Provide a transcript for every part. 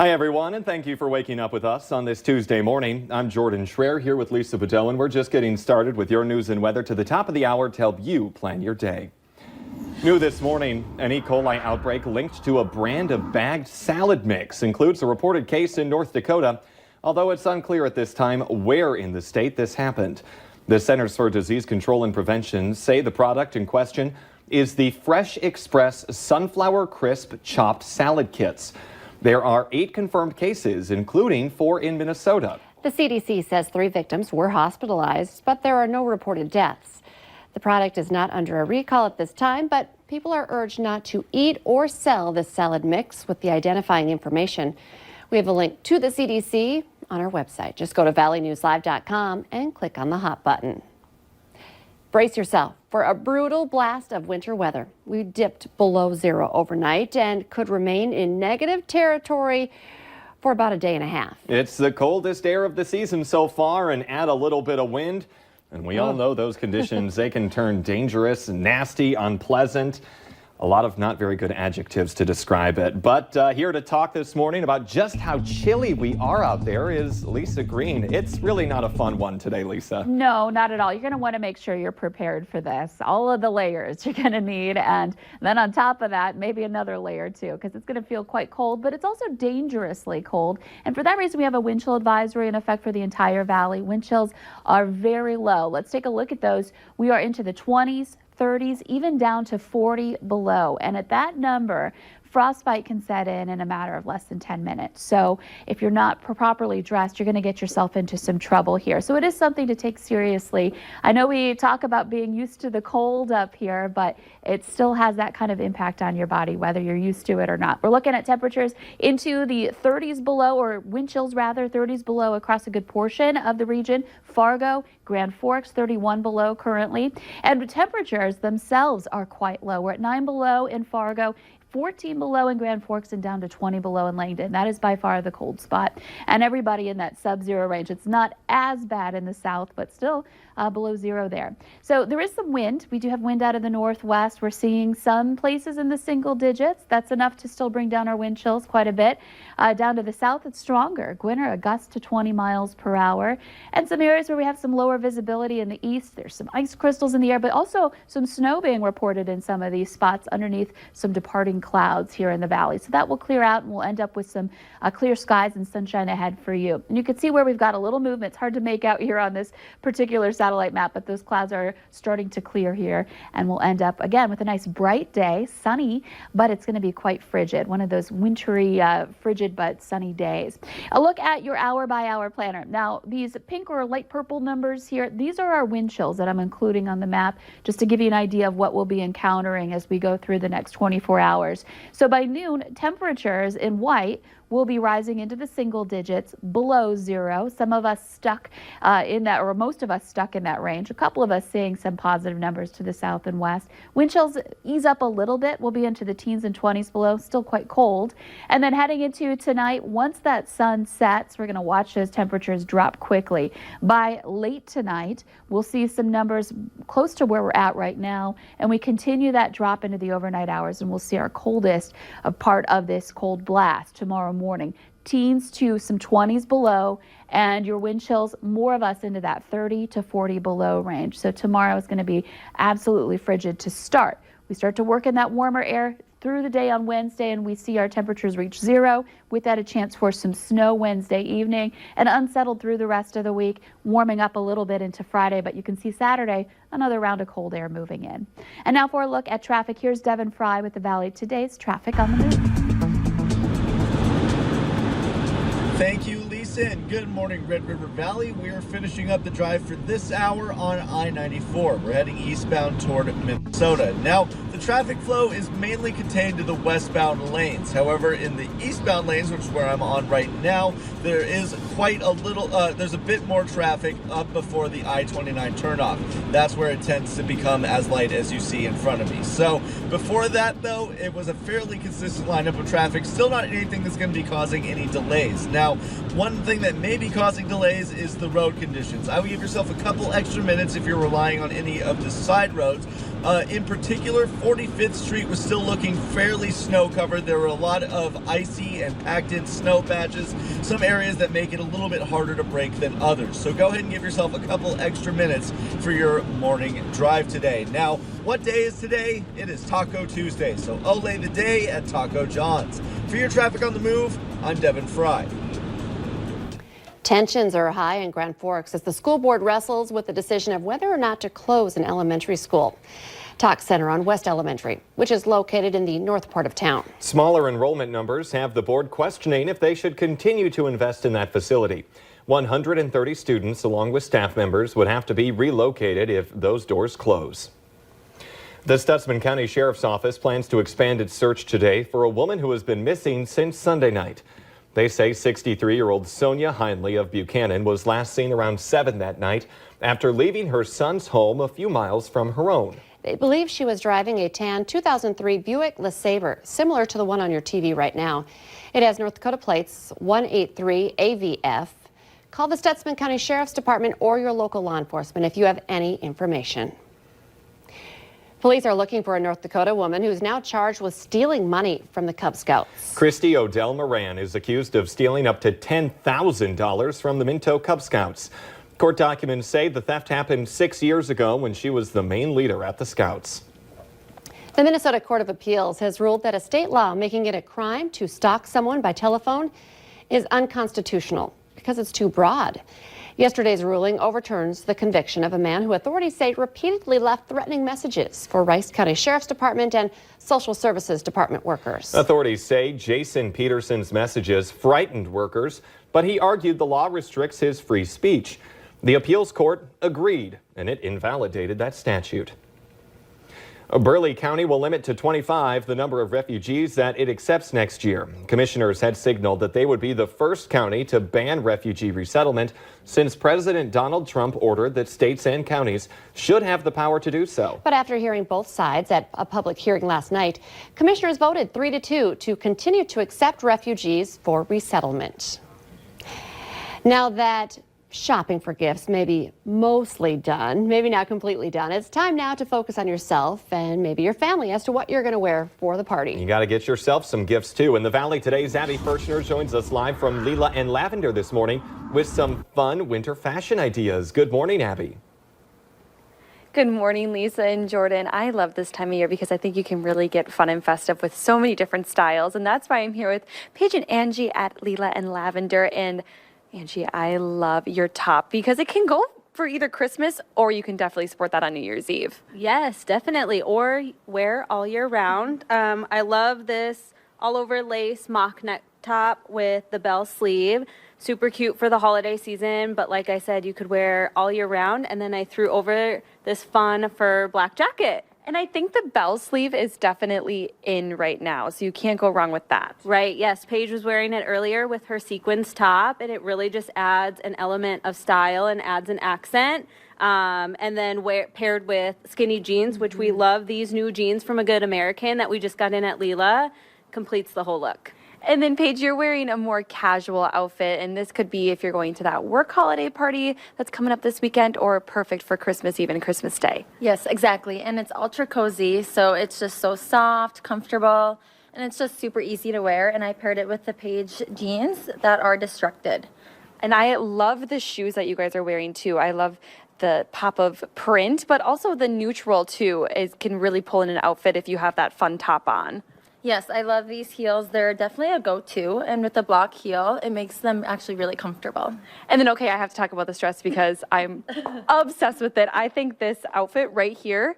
Hi, everyone, and thank you for waking up with us on this Tuesday morning. I'm Jordan Schreier here with Lisa Bedell, and we're just getting started with your news and weather to the top of the hour to help you plan your day. New this morning, an E. coli outbreak linked to a brand of bagged salad mix includes a reported case in North Dakota, although it's unclear at this time where in the state this happened. The Centers for Disease Control and Prevention say the product in question is the Fresh Express Sunflower Crisp Chopped Salad Kits. There are 8 confirmed cases, including 4 in Minnesota. The CDC says 3 victims were hospitalized, but there are no reported deaths. The product is not under a recall at this time, but people are urged not to eat or sell this salad mix with the identifying information. We have a link to the CDC on our website. Just go to valleynewslive.com and click on the hot button. Brace yourself for a brutal blast of winter weather. We dipped below zero overnight and could remain in negative territory for about a day and a half. It's the coldest air of the season so far, and add a little bit of wind, and we all know those conditions, they can turn dangerous, nasty, unpleasant. A lot of not very good adjectives to describe it. But here to talk this morning about just how chilly we are out there is Lisa Green. It's really not a fun one today, Lisa. No, not at all. You're going to want to make sure you're prepared for this. All of the layers you're going to need. And then on top of that, maybe another layer too, because it's going to feel quite cold, but it's also dangerously cold. And for that reason, we have a wind chill advisory in effect for the entire valley. Wind chills are very low. Let's take a look at those. We are into the 20s, 30s, even down to 40 below. And at that number, frostbite can set in a matter of less than 10 minutes. So if you're not properly dressed, you're going to get yourself into some trouble here. So it is something to take seriously. I know we talk about being used to the cold up here, but it still has that kind of impact on your body, whether you're used to it or not. We're looking at temperatures into the 30s below, or wind chills rather, 30s below across a good portion of the region. Fargo, Grand Forks, 31 below currently. And the temperatures themselves are quite low. We're at 9 below in Fargo, 14 below in Grand Forks, and down to 20 below in Langdon. That is by far the cold spot. And everybody in that sub-zero range. It's not as bad in the south, but still below zero there. So there is some wind. We do have wind out of the northwest. We're seeing some places in the single digits. That's enough to still bring down our wind chills quite a bit. Down to the south, it's stronger. Gwinner, a gust to 20 miles per hour. And some areas where we have some lower visibility in the east. There's some ice crystals in the air, but also some snow being reported in some of these spots underneath some departing clouds here in the valley. So that will clear out, and we'll end up with some clear skies and sunshine ahead for you. And you can see where we've got a little movement. It's hard to make out here on this particular satellite map, but those clouds are starting to clear here, and we'll end up again with a nice bright day, sunny, but it's going to be quite frigid. One of those wintry, frigid but sunny days. A look at your hour-by-hour planner. Now, these pink or light purple numbers here, these are our wind chills that I'm including on the map, just to give you an idea of what we'll be encountering as we go through the next 24 hours. So by noon, temperatures in white will be rising into the single digits below zero. Some of us stuck in that, or most of us stuck in that range. A couple of us seeing some positive numbers to the south and west. Wind chills ease up a little bit. We'll be into the teens and 20s below, still quite cold. And then heading into tonight, once that sun sets, we're going to watch those temperatures drop quickly. By late tonight, we'll see some numbers close to where we're at right now, and we continue that drop into the overnight hours, and we'll see our coldest part of this cold blast tomorrow morning. Teens to some 20s below, and your wind chills, more of us into that 30 to 40 below range. So tomorrow is going to be absolutely frigid to start. We start to work in that warmer air through the day on Wednesday, and we see our temperatures reach zero. With that, a chance for some snow Wednesday evening, and unsettled through the rest of the week, warming up a little bit into Friday, but you can see Saturday, another round of cold air moving in. And now for a look at traffic, here's Devin Fry with the Valley Today's Traffic on the Move. Thank you, Lisa, and good morning, Red River Valley. We are finishing up the drive for this hour on I-94. We're heading eastbound toward Minnesota. Now, the traffic flow is mainly contained to the westbound lanes. However, in the eastbound lanes, which is where I'm on right now, there is quite a little, there's a bit more traffic up before the I-29 turnoff. That's where it tends to become as light as you see in front of me. So before that, though, it was a fairly consistent lineup of traffic. Still not anything that's going to be causing any delays. Now, one thing that may be causing delays is the road conditions. I would give yourself a couple extra minutes if you're relying on any of the side roads. In particular, for 45th Street was still looking fairly snow covered. There were a lot of icy and packed in snow patches, some areas that make it a little bit harder to brake than others. So go ahead and give yourself a couple extra minutes for your morning drive today. Now, what day is today? It is Taco Tuesday, so Olay the day at Taco John's. For your traffic on the move, I'm Devin Fry. Tensions are high in Grand Forks as the school board wrestles with the decision of whether or not to close an elementary school. Talk Center on West Elementary, which is located in the north part of town. Smaller enrollment numbers have the board questioning if they should continue to invest in that facility. 130 students, along with staff members, would have to be relocated if those doors close. The Stutsman County Sheriff's Office plans to expand its search today for a woman who has been missing since Sunday night. They say 63-year-old Sonia Hindley of Buchanan was last seen around 7 that night after leaving her son's home a few miles from her own. They believe she was driving a tan 2003 Buick LeSabre, similar to the one on your TV right now. It has North Dakota plates 183 AVF. Call the Stutsman County Sheriff's Department or your local law enforcement if you have any information. Police are looking for a North Dakota woman who's now charged with stealing money from the Cub Scouts. Christy Odell Moran is accused of stealing up to $10,000 from the Minto Cub Scouts. Court documents say the theft happened 6 years ago when she was the main leader at the Scouts. The Minnesota Court of Appeals has ruled that a state law making it a crime to stalk someone by telephone is unconstitutional because it's too broad. Yesterday's ruling overturns the conviction of a man who authorities say repeatedly left threatening messages for Rice County Sheriff's Department and Social Services Department workers. Authorities say Jason Peterson's messages frightened workers, but he argued the law restricts his free speech. The appeals court agreed, and it invalidated that statute. Burleigh County will limit to 25 the number of refugees that it accepts next year. Commissioners had signaled that they would be the first county to ban refugee resettlement since President Donald Trump ordered that states and counties should have the power to do so. But after hearing both sides at a public hearing last night, commissioners voted 3-2 to continue to accept refugees for resettlement. Now that shopping for gifts may be mostly done, maybe not completely done, it's time now to focus on yourself and maybe your family as to what you're going to wear for the party. You got to get yourself some gifts too. In the Valley today's Abby Fershner joins us live from Lila and Lavender this morning with some fun winter fashion ideas. Good morning, Abby. Good morning, Lisa and Jordan. I love this time of year because I think you can really get fun and festive with so many different styles. And that's why I'm here with Paige and Angie at Lila and Lavender. And Angie, I love your top because it can go for either Christmas or you can definitely sport that on New Year's Eve. Yes, definitely. Or wear all year round. I love this all over lace mock neck top with the bell sleeve. Super cute for the holiday season. But like I said, you could wear all year round. And then I threw over this fun fur black jacket. And I think the bell sleeve is definitely in right now, so you can't go wrong with that. Right, yes. Paige was wearing it earlier with her sequins top, and it really just adds an element of style and adds an accent. And then paired with skinny jeans, which we love these new jeans from A Good American that we just got in at Lila, completes the whole look. And then, Paige, you're wearing a more casual outfit, and this could be if you're going to that work holiday party that's coming up this weekend, or perfect for Christmas Eve and Christmas Day. Yes, exactly. And it's ultra cozy, so it's just so soft, comfortable, and it's just super easy to wear. And I paired it with the Paige jeans that are destructed. And I love the shoes that you guys are wearing, too. I love the pop of print, but also the neutral, too. It can really pull in an outfit if you have that fun top on. Yes, I love these heels. They're definitely a go-to, and with the block heel, it makes them actually really comfortable. And then, okay, I have to talk about this dress because I'm obsessed with it. I think this outfit right here,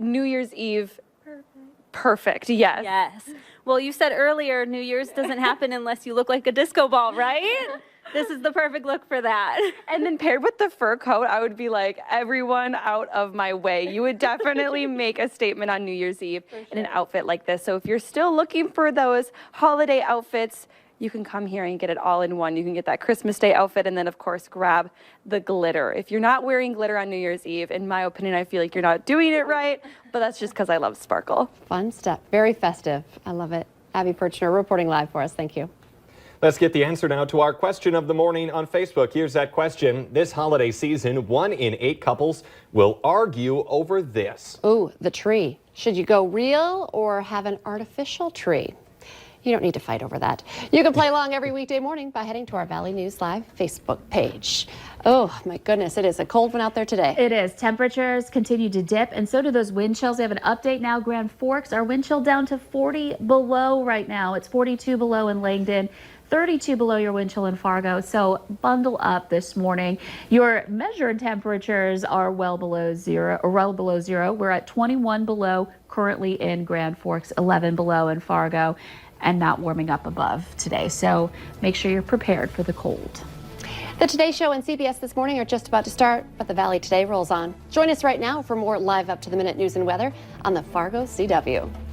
New Year's Eve, perfect. Yes. Yes. Well, you said earlier, New Year's doesn't happen unless you look like a disco ball, right? This is the perfect look for that. And then paired with the fur coat, I would be like, everyone out of my way. You would definitely make a statement on New Year's Eve in an outfit like this. So if you're still looking for those holiday outfits, you can come here and get it all in one. You can get that Christmas Day outfit and then, of course, grab the glitter. If you're not wearing glitter on New Year's Eve, in my opinion, I feel like you're not doing it right, but that's just because I love sparkle. Fun stuff. Very festive. I love it. Abby Ferchner reporting live for us. Thank you. Let's get the answer now to our question of the morning on Facebook. Here's that question. This holiday season, 1 in 8 couples will argue over this. Ooh, the tree. Should you go real or have an artificial tree? You don't need to fight over that. You can play along every weekday morning by heading to our Valley News Live Facebook page. Oh my goodness, it is a cold one out there today. It is. Temperatures continue to dip, and so do those wind chills. We have an update now. Grand Forks, our wind chill down to 40 below right now. It's 42 below in Langdon. 32 below your wind chill in Fargo, so bundle up this morning. Your measured temperatures are well below zero. We're at 21 below currently in Grand Forks, 11 below in Fargo, and not warming up above today. So make sure you're prepared for the cold. The Today Show and CBS This Morning are just about to start, but the Valley Today rolls on. Join us right now for more live up-to-the-minute news and weather on the Fargo CW.